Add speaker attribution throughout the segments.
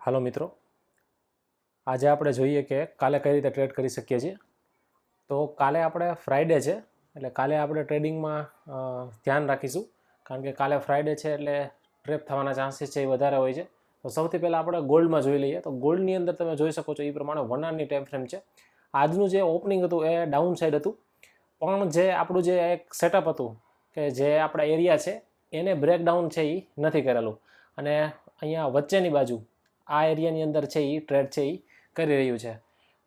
Speaker 1: હાલો મિત્રો, આજે આપણે જોઈએ કે કાલે કઈ રીતે ટ્રેડ કરી શકીએ છીએ. તો કાલે આપણે ફ્રાઈડે છે, એટલે કાલે આપણે ટ્રેડિંગમાં ધ્યાન રાખીશું, કારણ કે કાલે ફ્રાઈડે છે એટલે ટ્રેપ થવાના ચાન્સીસ છે એ વધારે હોય છે. તો સૌથી પહેલાં આપણે ગોલ્ડમાં જોઈ લઈએ. તો ગોલ્ડની અંદર તમે જોઈ શકો છો એ પ્રમાણે 1 આવરની ટાઈમ ફ્રેમ છે. આજનું જે ઓપનિંગ હતું એ ડાઉન સાઈડ હતું, પણ જે આપણું જે એક સેટઅપ હતું કે જે આપણા એરિયા છે એને બ્રેકડાઉન છે એ નથી કરેલું, અને અહીંયા વચ્ચેની બાજુ આ એરિયાની અંદર છે એ ટ્રેડ છે એ કરી રહ્યું છે.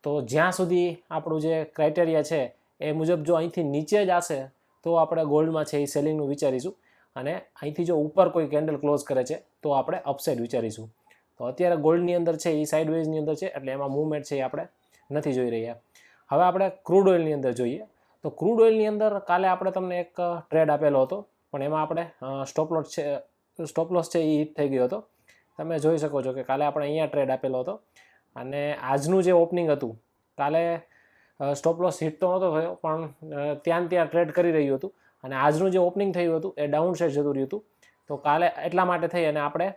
Speaker 1: તો જ્યાં સુધી આપણું જે ક્રાઇટેરિયા છે એ મુજબ જો અહીંથી નીચે જ આવશે તો આપણે ગોલ્ડમાં છે એ સેલિંગનું વિચારીશું, અને અહીંથી જો ઉપર કોઈ કેન્ડલ ક્લોઝ કરે છે તો આપણે અપસાઇડ વિચારીશું. તો અત્યારે ગોલ્ડની અંદર છે એ સાઇડવેઝની અંદર છે, એટલે એમાં મૂવમેન્ટ છે એ આપણે નથી જોઈ રહ્યા. હવે આપણે ક્રૂડ ઓઇલની અંદર જોઈએ. તો ક્રૂડ ઓઇલની અંદર કાલે આપણે તમને એક ટ્રેડ આપેલો હતો, પણ એમાં આપણે સ્ટોપલોસ છે એ હિટ થઈ ગયો હતો. તમે જોઈ શકો છો કે કાલે આપણે અહીંયા ટ્રેડ આપેલો હતો, અને આજનું જે ઓપનિંગ હતું કાલે સ્ટોપલોસ હિટ તો નહોતો થયો, પણ ત્યાં ટ્રેડ કરી રહ્યું હતું, અને આજનું જે ઓપનિંગ થયું હતું એ ડાઉન સાઈડ જતું રહ્યું હતું. તો કાલે એટલા માટે થઈ અને આપણે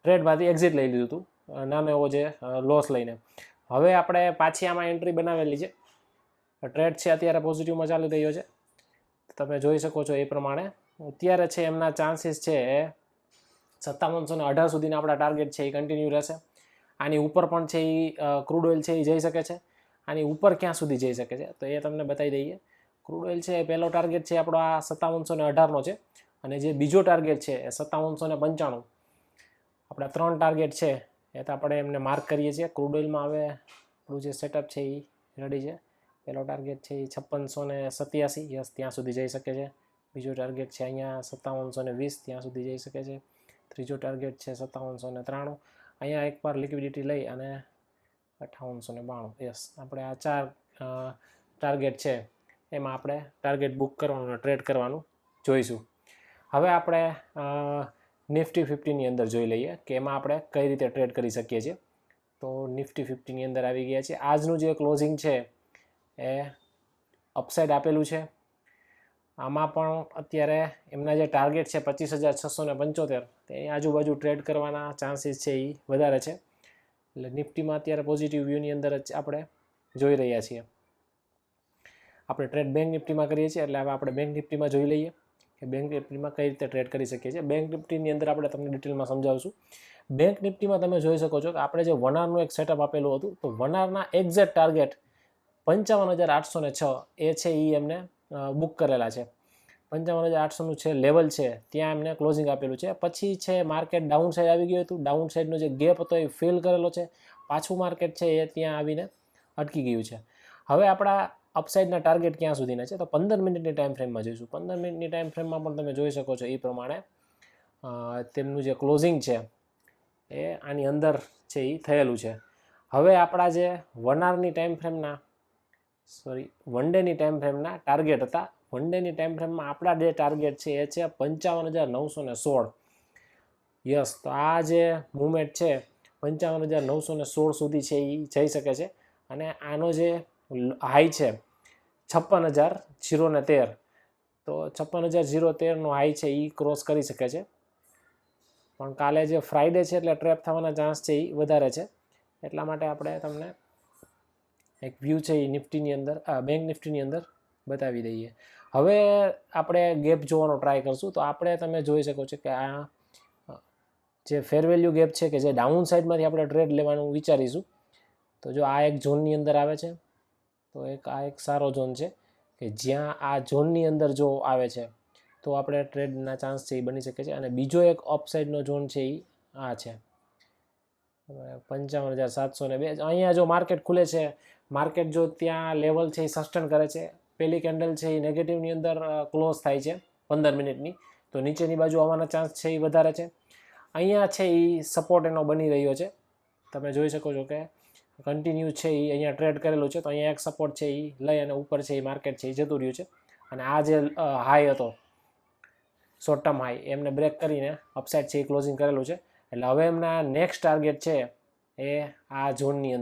Speaker 1: ટ્રેડમાંથી એક્ઝિટ લઈ લીધું હતું, નાનો એવો જે લોસ લઈને. હવે આપણે પાછી આમાં એન્ટ્રી બનાવેલી છે. ટ્રેડ છે અત્યારે પોઝિટિવમાં ચાલી રહ્યો છે, તમે જોઈ શકો છો એ પ્રમાણે. અત્યારે છે એમના ચાન્સીસ છે 5718 સુધીના આપણા ટાર્ગેટ છે એ કન્ટિન્યુ રહેશે. આની ઉપર પણ છે એ ક્રૂડ ઓઇલ છે એ જઈ શકે છે. આની ઉપર ક્યાં સુધી જઈ શકે છે તો એ તમને બતાવી દઈએ. ક્રૂડ ઓઇલ છે એ પહેલો ટાર્ગેટ છે આપણો આ 5718નો છે, અને જે બીજો ટાર્ગેટ છે એ 5795. આપણા 3 ટાર્ગેટ છે એ તો આપણે એમને માર્ક કરીએ છીએ. ક્રૂડ ઓઇલમાં હવે આપણું જે સેટઅપ છે એ રેડી છે. પહેલો ટાર્ગેટ છે એ 5687, યસ ત્યાં સુધી જઈ શકે છે. બીજો ટાર્ગેટ છે અહીંયા 5720, ત્યાં સુધી જઈ શકે છે. ત્રીજો ટાર્ગેટ છે 5793. અહીંયા એકવાર લિક્વિડિટી લઈ અને 5892, યસ આપણે આ 4 ટાર્ગેટ છે એમાં આપણે ટાર્ગેટ બુક કરવાનું, ટ્રેડ કરવાનું જોઈશું. હવે આપણે નિફ્ટી 50ની અંદર જોઈ લઈએ કે એમાં આપણે કઈ રીતે ટ્રેડ કરી શકીએ છીએ. તો નિફ્ટી 50ની અંદર આવી ગયા છે. આજનું જે ક્લોઝિંગ છે એ અપસાઇડ આપેલું છે. આમાં પણ અત્યારે એમના જે ટાર્ગેટ છે 25,675, તેની આજુબાજુ ટ્રેડ કરવાના ચાન્સીસ છે એ વધારે છે. એટલે નિફ્ટીમાં અત્યારે પોઝિટિવ વ્યૂની અંદર જ આપણે જોઈ રહ્યા છીએ. આપણે ટ્રેડ બેંક નિફ્ટીમાં કરીએ છીએ, એટલે હવે આપણે બેંક નિફ્ટીમાં જોઈ લઈએ કે બેંક નિફ્ટીમાં કઈ રીતે ટ્રેડ કરી શકીએ છીએ. બેંક નિફ્ટીની અંદર આપણે તમને ડિટેલમાં સમજાવશું. બેંક નિફ્ટીમાં તમે જોઈ શકો છો કે આપણે જે 1 આવરનું એક સેટઅપ આપેલું હતું, તો 1 આવરના એક્ઝેક્ટ ટાર્ગેટ 55,806 એ છે એ એમને બુક કરેલા છે. 55,800નું છે લેવલ છે, ત્યાં એમને ક્લોઝિંગ આપેલું છે. પછી છે માર્કેટ ડાઉન સાઈડ આવી ગયું હતું. ડાઉન સાઈડનો જે ગેપ હતો એ ફિલ કરેલો છે. પાછું માર્કેટ છે એ ત્યાં આવીને અટકી ગયું છે. હવે આપણા અપસાઇડના ટાર્ગેટ ક્યાં સુધીના છે તો 15 મિનિટની ટાઈમ ફ્રેમમાં જોઈશું. 15 મિનિટની ટાઈમ ફ્રેમમાં પણ તમે જોઈ શકો છો એ પ્રમાણે તેમનું જે ક્લોઝિંગ છે એ આની અંદર છે એ થયેલું છે. હવે આપણા જે 1 આવરની ટાઈમ ફ્રેમના વન ડેની ટાઈમ ફ્રેમના ટાર્ગેટ હતા. વન ડેની ટાઈમ ફ્રેમમાં આપણા જે ટાર્ગેટ છે એ છે 55,916, યસ. તો આ જે મૂવમેન્ટ છે 55,916 સુધી છે એ જઈ શકે છે, અને આનો જે હાઈ છે 56,013, તો 56,013નો હાઈ છે એ ક્રોસ કરી શકે છે. પણ કાલે જે ફ્રાઈડે છે એટલે ટ્રેપ થવાના ચાન્સ છે એ વધારે છે. એટલા માટે આપણે તમને એક વ્યૂ છે એ નિફ્ટીની અંદર, બેંક નિફ્ટીની અંદર બતાવી દઈએ. હવે આપણે ગેપ જોવાનો ટ્રાય કરશું. તો આપણે તમે જોઈ શકો છો કે આ જે ફેર વેલ્યુ ગેપ છે કે જે ડાઉન સાઈડમાંથી આપણે ટ્રેડ લેવાનું વિચારીશું. તો જો આ એક ઝોનની અંદર આવે છે, તો આ એક સારો ઝોન છે કે જ્યાં આ ઝોનની અંદર જો આવે છે તો આપણે ટ્રેડના ચાન્સ છે એ બની શકે છે. અને બીજો એક અપસાઇડનો ઝોન છે એ આ છે 55,702. અહીંયા જો માર્કેટ ખુલે છે, માર્કેટ જો ત્યાં લેવલ છે એ સસ્ટેન કરે છે, પહેલી કેન્ડલ છે એ નેગેટિવની અંદર ક્લોઝ થાય છે 15 મિનિટની, તો નીચેની બાજુ આવવાના ચાન્સ છે એ વધારે છે. અહીંયા છે એ સપોર્ટ એનો બની રહ્યો છે. તમે જોઈ શકો છો કે કન્ટિન્યુ છે એ અહીંયા ટ્રેડ કરેલું છે. તો અહીંયા એક સપોર્ટ છે એ લઈ અને ઉપર છે એ માર્કેટ છે એ જતું રહ્યું છે. અને આ જે હાઈ હતો શોર્ટ ટર્મ હાઈ, એમને બ્રેક કરીને અપસાઇડ છે એ ક્લોઝિંગ કરેલું છે. એટલે હવે એમના નેક્સ્ટ ટાર્ગેટ છે એ આ ઝોનની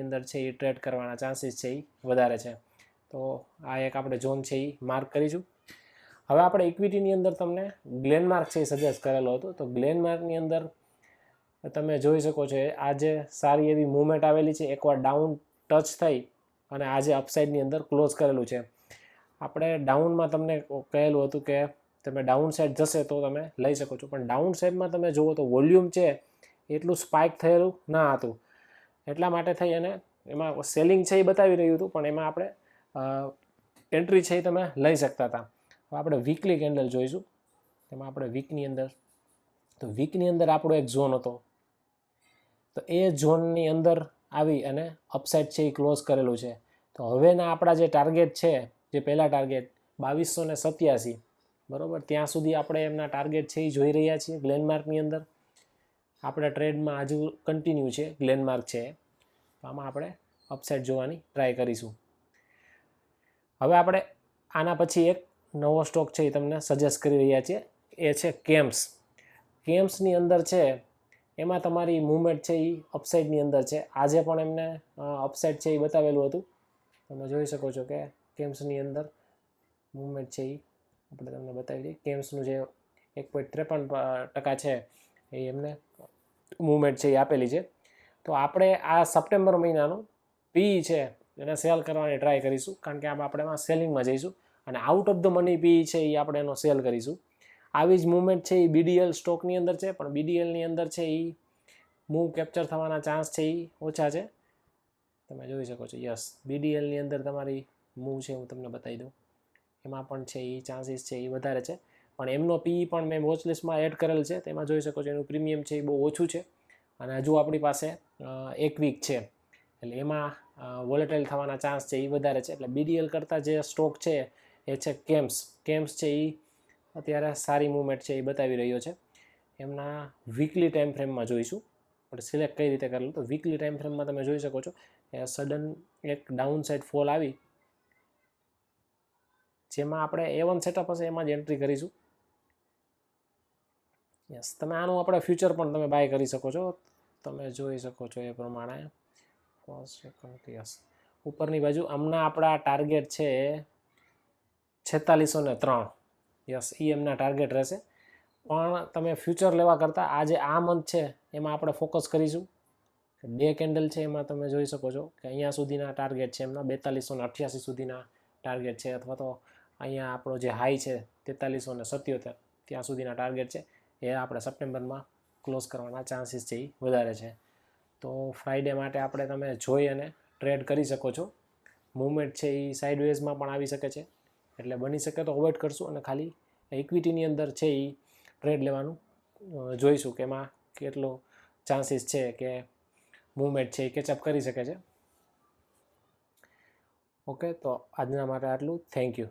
Speaker 1: અંદર છે એ ટ્રેડ કરવાના ચાન્સીસ છે એ વધારે છે. તો આ એક આપણે ઝોન છે એ માર્ક કરીશું. હવે આપણે ઇક્વિટીની અંદર તમને ગ્લેનમાર્ક છે એ સજેસ્ટ કરેલો હતો. તો ગ્લેનમાર્કની અંદર તમે જોઈ શકો છો આજે સારી એવી મૂવમેન્ટ આવેલી છે. એકવાર ડાઉન ટચ થઈ અને આજે અપસાઇડની અંદર ક્લોઝ કરેલું છે. આપણે ડાઉનમાં તમને કહેલું હતું કે તમે ડાઉન સાઈડ જશે તો તમે લઈ શકો છો, પણ ડાઉન સાઈડમાં તમે જુઓ તો વોલ્યુમ છે એટલું સ્પાઇક થયેલું ના હતું. એટલા માટે થઈ અને એમાં સેલિંગ છે એ બતાવી રહ્યું હતું, પણ એમાં આપણે એન્ટ્રી છે એ તમે લઈ શકતા હતા. હવે આપણે વીકલી કેન્ડલ જોઈશું. એમાં આપણે વીકની અંદર, તો વીકની અંદર આપણો એક ઝોન હતો, તો એ ઝોનની અંદર આવી અને અપસાઇડ છે એ ક્લોઝ કરેલું છે. તો હવેના આપણા જે ટાર્ગેટ છે, જે પહેલા ટાર્ગેટ 2287, બરાબર, ત્યાં સુધી આપણે એમના ટાર્ગેટ છે એ જોઈ રહ્યા છીએ. ગ્લેનમાર્કની અંદર આપણા ટ્રેડમાં હજુ કન્ટિન્યુ છે, ગ્લેનમાર્ક છે, તો આમાં આપણે અપસાઇડ જોવાની ટ્રાય કરીશું. હવે આપણે આના પછી એક નવો સ્ટોક છે એ તમને સજેસ્ટ કરી રહ્યા છીએ, એ છે કેમ્સ. કેમ્સની અંદર છે એમાં તમારી મૂવમેન્ટ છે એ અપસાઇડની અંદર છે. આજે પણ એમને અપસાઇડ છે એ બતાવેલું હતું. તમે જોઈ શકો છો કે કેમ્સની અંદર મૂવમેન્ટ છે એ આપણે તમને બતાવી દઈએ. કેમ્સનું જે 1.53% છે એ એમને મૂવમેન્ટ છે એ આપેલી છે. તો આપણે આ સપ્ટેમ્બર મહિનાનું પી છે એને સેલ કરવાની ટ્રાય કરીશું, કારણ કે આપણે એમાં સેલિંગમાં જઈશું અને આઉટ ઓફ ધ મની પી છે એ આપણે એનો સેલ કરીશું. આવી જ મૂવમેન્ટ છે એ બીડીએલ સ્ટોકની અંદર છે, પણ બીડીએલની અંદર છે એ મૂવ કેપ્ચર થવાના ચાન્સ છે એ ઓછા છે. તમે જોઈ શકો છો. યસ, બીડીએલની અંદર તમારી મૂવ છે હું તમને બતાવી દઉં, એમાં પણ છે એ ચાન્સીસ છે એ વધારે છે. પણ એમનો પી પણ મેં વોચલિસ્ટમાં એડ કરેલ છે, તેમાં જોઈ શકો છો એનું પ્રીમિયમ છે એ બહુ ઓછું છે. અને હજુ આપણી પાસે 1 વીક છે, એટલે એમાં વોલેટાઇલ થવાના ચાન્સ છે એ વધારે છે. એટલે બીડીએલ કરતાં જે સ્ટોક છે એ છે કેમ્સ. કેમ્સ છે એ અત્યારે સારી મૂવમેન્ટ છે એ બતાવી રહ્યો છે. એમના વીકલી ટાઈમ ફ્રેમમાં જોઈશું, આપણે સિલેક્ટ કઈ રીતે કરેલું. તો વીકલી ટાઈમ ફ્રેમમાં તમે જોઈ શકો છો એ સડન એક ડાઉન સાઇડ ફોલ આવી, જેમાં આપણે A1 સેટઅપ હશે એમાં જ એન્ટ્રી કરીશું. યસ, તમે આનું આપણે ફ્યુચર પણ તમે બાય કરી શકો છો. તમે જોઈ શકો છો એ પ્રમાણે ફર્સ્ટ સેકન્ડ. યસ, ઉપરની બાજુ હમણાં આપણા ટાર્ગેટ છે 4603. યસ, એ એમના ટાર્ગેટ રહેશે. પણ તમે ફ્યુચર લેવા કરતાં આજે આ મંથ છે એમાં આપણે ફોકસ કરીશું. 2 કેન્ડલ છે એમાં તમે જોઈ શકો છો કે અહીંયા સુધીના ટાર્ગેટ છે એમના 4288 સુધીના ટાર્ગેટ છે, અથવા તો અહીંયા આપણો જે હાઈ છે 4377 ત્યાં સુધીના ટાર્ગેટ છે. એ આપણે સપ્ટેમ્બરમાં ક્લોઝ કરવાના ચાન્સીસ છે એ વધારે છે. તો ફ્રાઈડે માટે આપણે તમે જોઈ અને ટ્રેડ કરી શકો છો. મૂવમેન્ટ છે એ સાઇડવેઝમાં પણ આવી શકે છે, એટલે બની શકે તો અવોઇડ કરશું અને ખાલી ઇક્વિટીની અંદર છે એ ટ્રેડ લેવાનું જોઈશું કે એમાં કેટલો ચાન્સીસ છે કે મૂવમેન્ટ છે એ કેચઅપ કરી શકે છે. ઓકે, તો આજના માટે આટલું. Thank you.